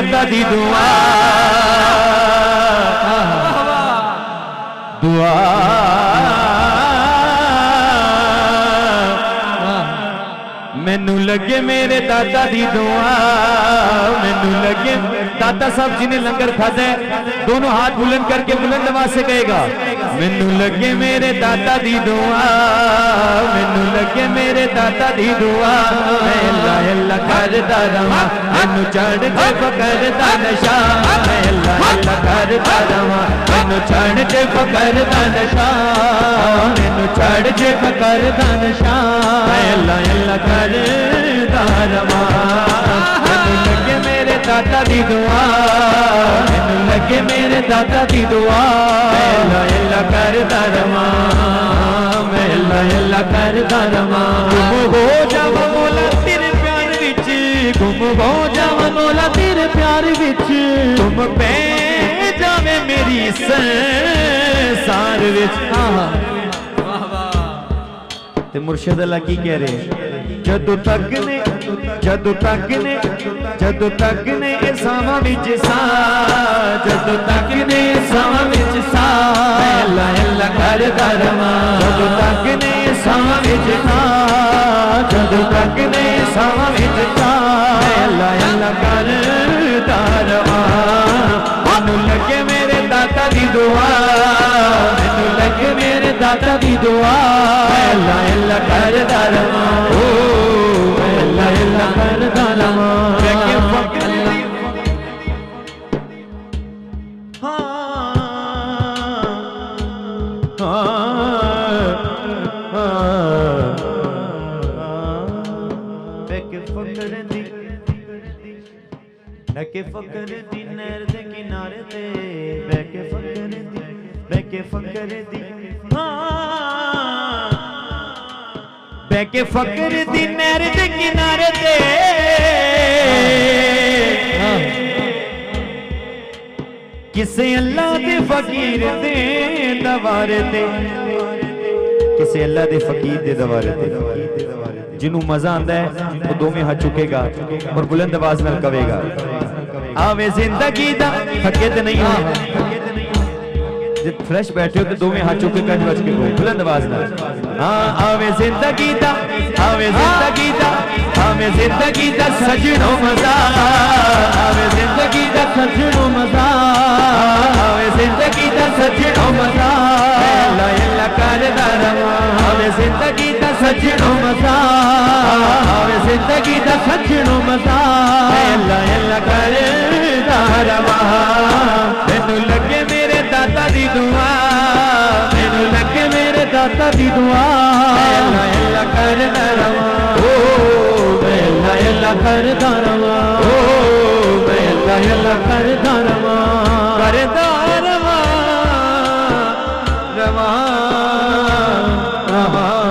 दाता दी दुआ दुआ मैनू लगे मेरे दादा दी दुआ मैनू लगे दादा साहब जिन्हें लंगर खादा है दोनों हाथ बुलंद करके बुलंद आवाज से कहेगा मैनू लगे मेरे दादा दी दुआ मैनू लगे मेरे दादा दी दुआ मैं अल्लाह अल्लाह करदा रहां मैनू चढ़ के पकड़दा नशा मैं अल्लाह अल्लाह करदा रहां मैनू चढ़ के पकड़दा नशा मैनू चढ़ के पकड़दा नशा मैं अल्लाह अल्लाह करदा रहां मैनू लगे मेरे दादा दी दुआ मैनू लगे मेरे दादा दी दुआ मैं अल्लाह अल्लाह करदा रहां मैं अल्लाह अल्लाह करदा रहां गुम हो जावां मौला तेरे प्यार विच गुम हो जावां मौला तेरे प्यार विच तुम पे जावे मेरी संसार विच ते मुर्शिद अल्लाह की कह रहे जदों तक ने जदों तक ने सावां विच सा जदों तक ने सावां विच सा अल्लाह अल्लाह करदा रहां जदों तक ने सावां विच सा जदों तक ने सावां विच सा अल्लाह अल्लाह करदा रहां मैनू लगे मेरे दाता दी दुआ मैनू लगे मेरे दाता दी दुआ अल्लाह अल्लाह करदा रहां अल्लाह अल्लाह करदा रहां बैके फकर दी नहर दे किनारे ते बैके फकर दी बैके फकर दी नहर दे किनारे ते किसे अल्लाह दे फकीर दे दवारे ते किसे अल्लाह दे फकीर दे दवारे ते जिन्हों मजा आंदा है वो दोवें हाथ चुकेगा और बुलंद आवाज नाल कहेगा आवे जिंदगी दा थके ते नहीं हो जब फ्रेश बैठे हो तो दोवें हाथ चुके कट बच के बुलंद आवाज नाल हां आवे जिंदगी दा आवे जिंदगी दा आवे जिंदगी दा सजनो मजा आवे जिंदगी दा सजनो मजा आवे जिंदगी दा सजनो मजा अल्लाह अल्लाह करदा रहां आवे जिंदगी दा सजनो मजा आवे जिंदगी दा सजनो मजा अल्लाह अल्लाह करदा रहां मैनू लगे मेरे दाता दी दुआ मैनू लगे मेरे दाता दी दुआ अल्लाह अल्लाह करदा रहां मैं अल्लाह अल्लाह करदा रहां मैं अल्लाह अल्लाह करदा रहां रहां